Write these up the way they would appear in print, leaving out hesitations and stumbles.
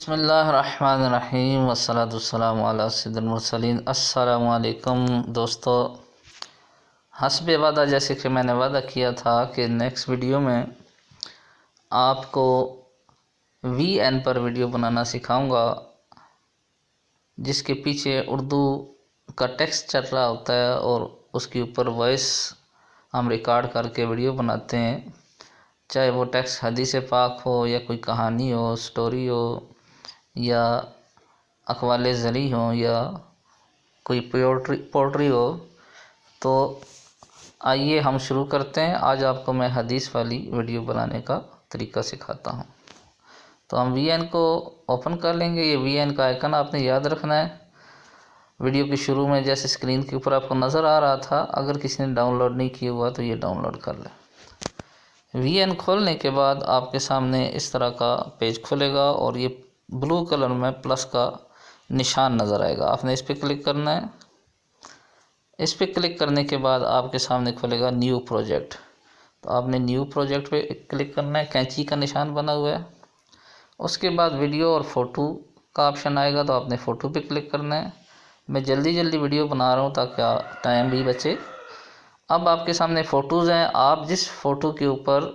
बिस्मिल्लाहिर्रहमानिर्रहीम वस्सलातु वस्सलामु अला सय्यिदिल मुरसलीन। अस्सलामु अलैकुम दोस्तों, हस्बे वादा, जैसे कि मैंने वादा किया था कि नेक्स्ट वीडियो में आपको VN पर वीडियो बनाना सिखाऊंगा, जिसके पीछे उर्दू का टेक्स्ट चल रहा होता है और उसके ऊपर वॉइस हम रिकॉर्ड करके वीडियो बनाते हैं। चाहे वो टेक्स्ट हदीस पाक हो या कोई कहानी हो, स्टोरी हो या अक़वाले ज़री हो या कोई पोट्री हो। तो आइए हम शुरू करते हैं। आज आपको मैं हदीस वाली वीडियो बनाने का तरीका सिखाता हूं। तो हम VN को ओपन कर लेंगे। ये VN का आइकन आपने याद रखना है। वीडियो के शुरू में जैसे स्क्रीन के ऊपर आपको नज़र आ रहा था, अगर किसी ने डाउनलोड नहीं किया हुआ तो ये डाउनलोड कर लें। VN खोलने के बाद आपके सामने इस तरह का पेज खुलेगा और ये ब्लू कलर में प्लस का निशान नज़र आएगा। आपने इस पर क्लिक करना है। इस पर क्लिक करने के बाद आपके सामने खुलेगा न्यू प्रोजेक्ट। तो आपने न्यू प्रोजेक्ट पे क्लिक करना है। कैंची का निशान बना हुआ है। उसके बाद वीडियो और फ़ोटो का ऑप्शन आएगा, तो आपने फ़ोटो पे क्लिक करना है। मैं जल्दी वीडियो बना रहा हूँ ताकि टाइम भी बचे। अब आपके सामने फ़ोटोज़ हैं। आप जिस फ़ोटो के ऊपर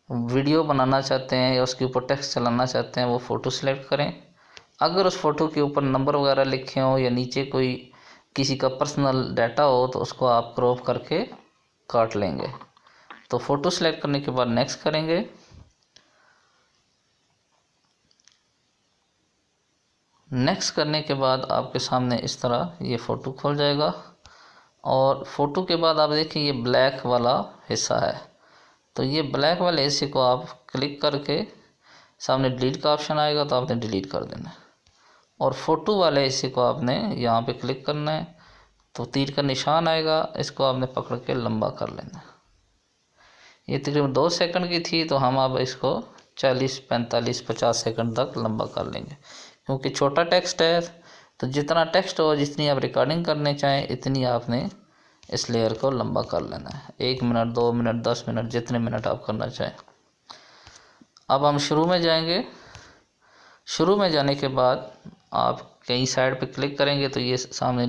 वीडियो बनाना चाहते हैं या उसके ऊपर टेक्स्ट चलाना चाहते हैं वो फ़ोटो सेलेक्ट करें। अगर उस फ़ोटो के ऊपर नंबर वगैरह लिखे हों या नीचे कोई किसी का पर्सनल डाटा हो तो उसको आप क्रॉप करके काट लेंगे। तो फ़ोटो सेलेक्ट करने के बाद नेक्स्ट करेंगे। नेक्स्ट करने के बाद आपके सामने इस तरह ये फ़ोटो खुल जाएगा और फ़ोटो के बाद आप देखिए ये ब्लैक वाला हिस्सा है। तो ये ब्लैक वाले हिस्से को आप क्लिक करके सामने डिलीट का ऑप्शन आएगा, तो आपने डिलीट कर देना है। और फ़ोटो वाले हिस्से को आपने यहाँ पे क्लिक करना है, तो तीर का निशान आएगा, इसको आपने पकड़ के लंबा कर लेना है। ये तकरीबन 2 सेकंड की थी, तो हम अब इसको 40, 45, 50 सेकंड तक लंबा कर लेंगे। क्योंकि छोटा टेक्स्ट है, तो जितना टेक्स्ट हो, जितनी आप रिकॉर्डिंग करने चाहें इतनी आपने इस लेयर को लंबा कर लेना है। 1 मिनट, 2 मिनट, 10 मिनट, जितने मिनट आप करना चाहें। अब हम शुरू में जाएंगे। शुरू में जाने के बाद आप कहीं साइड पे क्लिक करेंगे तो ये सामने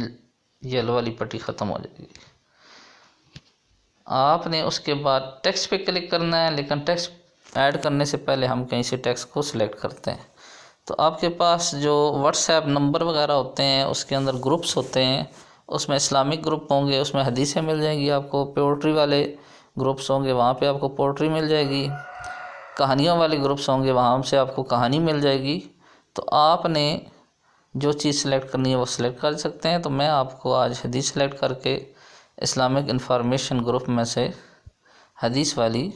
येलो वाली पट्टी ख़त्म हो जाएगी। आपने उसके बाद टेक्स्ट पे क्लिक करना है, लेकिन टेक्स्ट ऐड करने से पहले हम कहीं से टेक्स्ट को सिलेक्ट करते हैं। तो आपके पास जो व्हाट्सएप नंबर वगैरह होते हैं, उसके अंदर ग्रुप्स होते हैं, उसमें इस्लामिक ग्रुप होंगे, उसमें हदीसें मिल जाएंगी आपको। पोट्री वाले ग्रुप्स होंगे, वहाँ पे आपको पोट्री मिल जाएगी। कहानियों वाले ग्रुप्स होंगे, वहाँ से आपको कहानी मिल जाएगी। तो आपने जो चीज़ सेलेक्ट करनी है वो सिलेक्ट कर सकते हैं। तो मैं आपको आज हदीस सेलेक्ट करके इस्लामिक इंफॉर्मेशन ग्रुप में से हदीस वाली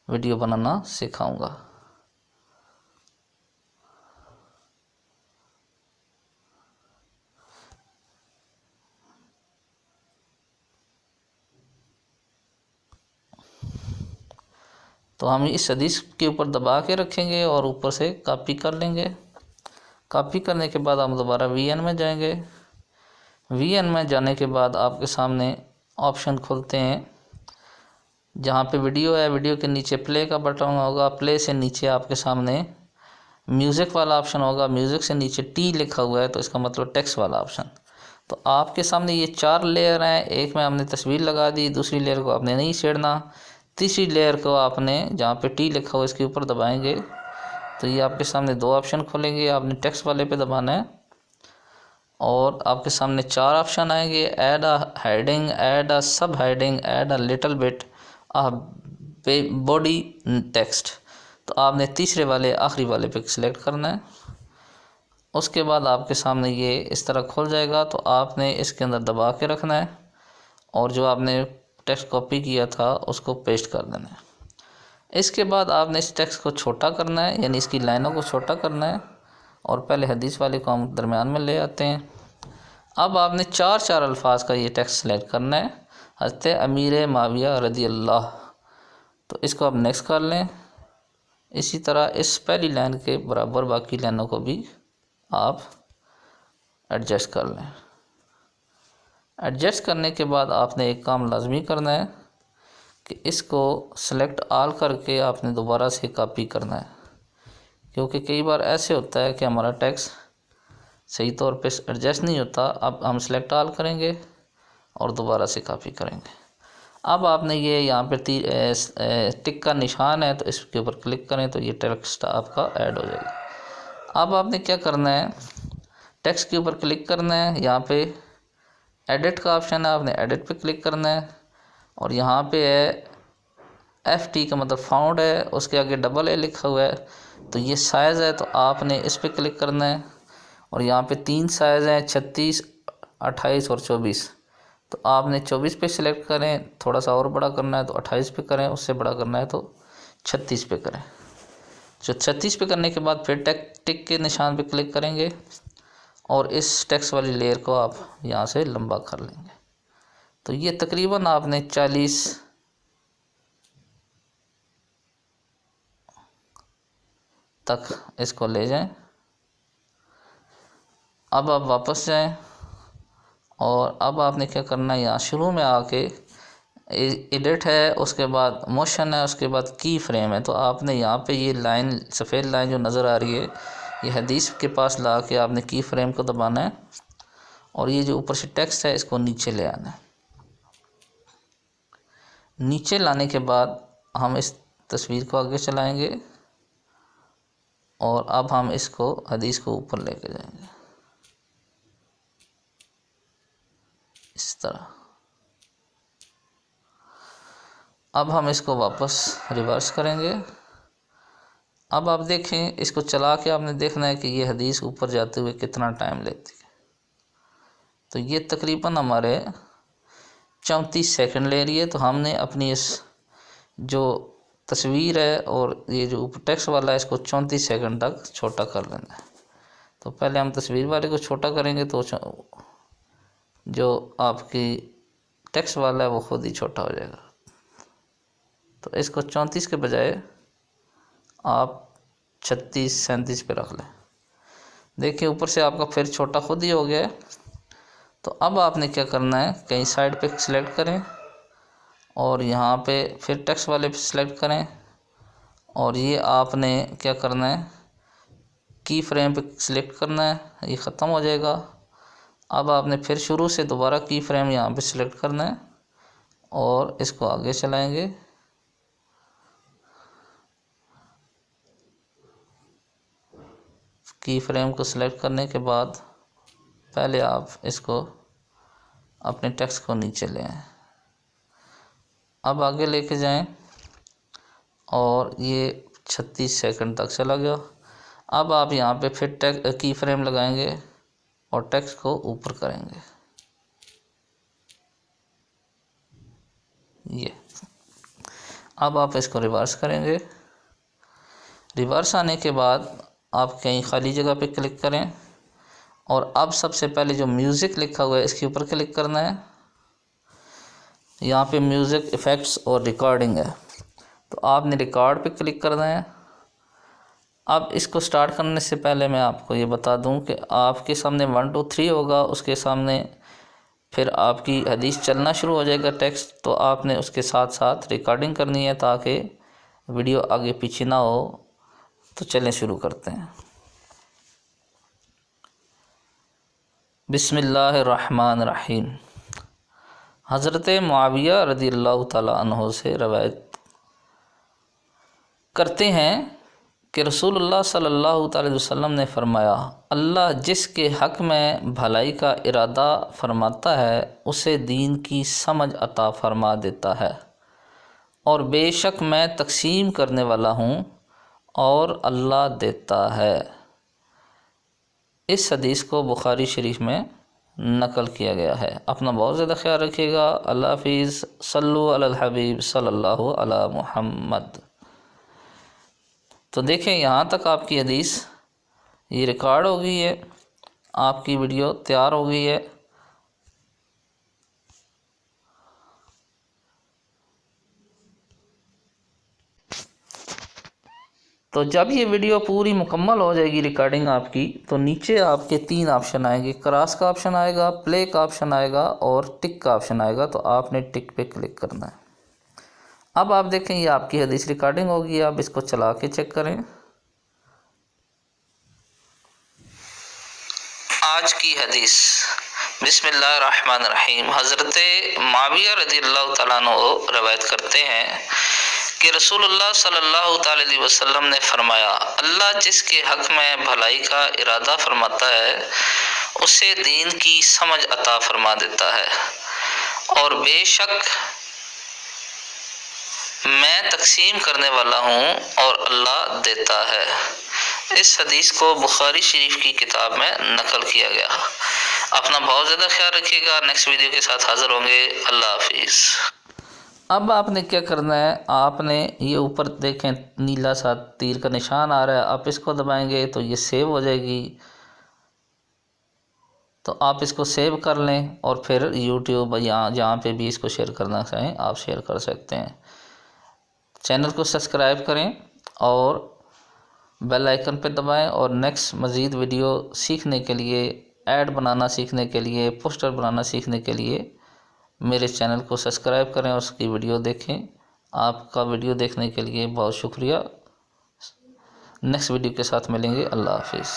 वीडियो बनाना सिखाऊंगा। तो हम इस हदीस के ऊपर दबा के रखेंगे और ऊपर से कॉपी कर लेंगे। कॉपी करने के बाद हम दोबारा VN में जाएंगे। VN में जाने के बाद आपके सामने ऑप्शन खुलते हैं, जहाँ पे वीडियो है, वीडियो के नीचे प्ले का बटन होगा। प्ले से नीचे आपके सामने म्यूज़िक वाला ऑप्शन होगा। म्यूज़िक से नीचे T लिखा हुआ है, तो इसका मतलब टेक्स्ट वाला ऑप्शन। तो आपके सामने ये 4 लेयर हैं। एक में हमने तस्वीर लगा दी, दूसरी लेयर को आपने नहीं छेड़ना, तीसरी लेयर को आपने जहाँ पे T लिखा हुआ इसके ऊपर दबाएंगे तो ये आपके सामने 2 ऑप्शन खुलेंगे। आपने टेक्स्ट वाले पे दबाना है और आपके सामने 4 ऑप्शन आएंगे। Add a heading, add a subheading, add a little bit a body text. तो आपने तीसरे वाले आखिरी वाले पे सिलेक्ट करना है। उसके बाद आपके सामने ये इस तरह खुल जाएगा। तो आपने इसके अंदर दबा के रखना है और जो आपने टेक्स्ट कॉपी किया था उसको पेस्ट कर देना है। इसके बाद आपने इस टेक्स्ट को छोटा करना है, यानी इसकी लाइनों को छोटा करना है। और पहले हदीस वाले को हम दरमियान में ले आते हैं। अब आपने 4 अल्फाज का ये टेक्स्ट सेलेक्ट करना है, हज़रत अमीर माविया रज़ी अल्लाह। तो इसको आप नेक्स्ट कर लें। इसी तरह इस पहली लाइन के बराबर बाकी लाइनों को भी आप एडजस्ट कर लें। एडजस्ट करने के बाद आपने एक काम लाजमी करना है कि इसको सेलेक्ट ऑल करके आपने दोबारा से कॉपी करना है, क्योंकि कई बार ऐसे होता है कि हमारा टेक्स्ट सही तौर पे एडजस्ट नहीं होता। अब हम सेलेक्ट ऑल करेंगे और दोबारा से कॉपी करेंगे। अब आपने ये यहाँ पे टिक का निशान है तो इसके ऊपर क्लिक करें तो ये टेक्स्ट आपका ऐड हो जाएगा। अब आपने क्या करना है, टेक्स्ट के ऊपर क्लिक करना है, यहाँ पे एडिट का ऑप्शन है, आपने एडिट पे क्लिक करना है और यहाँ पे है FT का मतलब फाउंड है, उसके आगे डबल A लिखा हुआ है तो ये साइज़ है तो आपने इस पर क्लिक करना है। और यहाँ पे 3 साइज़ हैं 36, 28 और 24। तो आपने 24 पे सिलेक्ट करें, थोड़ा सा और बड़ा करना है तो 28 पे करें, उससे बड़ा करना है तो 36 पे करें। जो 36 पे करने के बाद फिर टिक के निशान पे क्लिक करेंगे और इस टेक्स्ट वाली लेयर को आप यहाँ से लंबा कर लेंगे। तो ये तकरीबन आपने 40 तक इसको ले जाएं। अब आप वापस जाएं और अब आपने क्या करना है, यहाँ शुरू में आके एडिट है, उसके बाद मोशन है, उसके बाद की फ्रेम है। तो आपने यहाँ पे ये लाइन, सफ़ेद लाइन जो नज़र आ रही है, ये हदीस के पास ला के आपने की फ्रेम को दबाना है और ये जो ऊपर से टेक्स्ट है इसको नीचे ले आना है। नीचे लाने के बाद हम इस तस्वीर को आगे चलाएंगे और अब हम इसको हदीस को ऊपर लेके जाएंगे इस तरह। अब हम इसको वापस रिवर्स करेंगे। अब आप देखें, इसको चला के आपने देखना है कि ये हदीस ऊपर जाते हुए कितना टाइम लेती है। तो ये तकरीबन हमारे 34 सेकंड ले रही है। तो हमने अपनी इस जो तस्वीर है और ये जो ऊपर टेक्स्ट वाला है इसको 34 सेकंड तक छोटा कर लेना है। तो पहले हम तस्वीर वाले को छोटा करेंगे तो जो आपकी टेक्स्ट वाला है वो खुद ही छोटा हो जाएगा। तो इसको 34 के बजाय आप 36, 37 पे रख लें। देखिए ऊपर से आपका फिर छोटा खुद ही हो गया है। तो अब आपने क्या करना है, कहीं साइड पे सिलेक्ट करें और यहाँ पे फिर टेक्स्ट वाले पे सिलेक्ट करें और ये आपने क्या करना है, की फ्रेम पे सिलेक्ट करना है, ये ख़त्म हो जाएगा। अब आपने फिर शुरू से दोबारा की फ्रेम यहाँ पे सिलेक्ट करना है और इसको आगे चलाएंगे। की फ्रेम को सिलेक्ट करने के बाद पहले आप इसको अपने टेक्स्ट को नीचे ले आएं। अब आगे लेके जाएं और ये 36 सेकंड तक चला गया। अब आप यहाँ पे फिर की फ्रेम लगाएंगे और टेक्स्ट को ऊपर करेंगे। ये अब आप इसको रिवर्स करेंगे। रिवर्स आने के बाद आप कहीं खाली जगह पे क्लिक करें और अब सबसे पहले जो म्यूज़िक लिखा हुआ है इसके ऊपर क्लिक करना है। यहाँ पे म्यूज़िक इफ़ेक्ट्स और रिकॉर्डिंग है तो आपने रिकॉर्ड पे क्लिक करना है। अब इसको स्टार्ट करने से पहले मैं आपको ये बता दूं कि आपके सामने 1 2 3 होगा, उसके सामने फिर आपकी हदीस चलना शुरू हो जाएगा टेक्स्ट। तो आपने उसके साथ साथ रिकॉर्डिंग करनी है ताकि वीडियो आगे पीछे ना हो। तो चलें शुरू करते हैं। बिस्मिल्लाहिर्रहमानिर्रहीम। हज़रत मुआविया रज़ियल्लाहु ताला अन्हु से रवायत करते हैं कि रसूलुल्लाह सल्लल्लाहु अलैहि वसल्लम ने फरमाया, अल्लाह जिसके हक़ में भलाई का इरादा फरमाता है उसे दीन की समझ अता फरमा देता है और बेशक मैं तकसीम करने वाला हूँ और अल्लाह देता है। इस हदीस को बुखारी शरीफ में नकल किया गया है। अपना बहुत ज़्यादा ख्याल रखिएगा। अल्लाह हाफ़िज़। सल्लु अलल हबीब सल्लल्लाहु अला मुहम्मद। तो देखें यहाँ तक आपकी हदीस ये रिकॉर्ड हो गई है, आपकी वीडियो तैयार हो गई है। तो जब ये वीडियो पूरी मुकम्मल हो जाएगी रिकॉर्डिंग आपकी, तो नीचे आपके 3 ऑप्शन आएंगे। क्रॉस का ऑप्शन आएगा, प्ले का ऑप्शन आएगा और टिक का ऑप्शन आएगा। तो आपने टिक पे क्लिक करना है। अब आप देखें ये आपकी हदीस रिकॉर्डिंग होगी। आप इसको चला के चेक करें। आज की हदीस। बिस्मिल्लाहिर्रहमानिर्रहीम। हज़रत मुआविया रज़ियल्लाहु तआला अन्हु रवायत करते हैं कि रसूलुल्लाह सल्लल्लाहु अलैहि वसल्लम ने फरमाया, अल्लाह जिसके हक़ में भलाई का इरादा फरमाता है उसे दीन की समझ अता फरमा देता है, और बेशक मैं तकसीम करने वाला हूँ और अल्लाह देता है। इस हदीस को बुखारी शरीफ की किताब में नकल किया गया। अपना बहुत ज़्यादा ख्याल रखिएगा। नेक्स्ट वीडियो के साथ हाज़िर होंगे। अल्लाह हाफिज़। अब आपने क्या करना है, आपने ये ऊपर देखें नीला सा तीर का निशान आ रहा है, आप इसको दबाएंगे तो ये सेव हो जाएगी। तो आप इसको सेव कर लें और फिर यूट्यूब या जहाँ पे भी इसको शेयर करना चाहें आप शेयर कर सकते हैं। चैनल को सब्सक्राइब करें और बेल आइकन पर दबाएं, और नेक्स्ट मज़ीद वीडियो सीखने के लिए, ऐड बनाना सीखने के लिए, पोस्टर बनाना सीखने के लिए मेरे चैनल को सब्सक्राइब करें और उसकी वीडियो देखें। आपका वीडियो देखने के लिए बहुत शुक्रिया। नेक्स्ट वीडियो के साथ मिलेंगे। अल्लाह हाफिज़।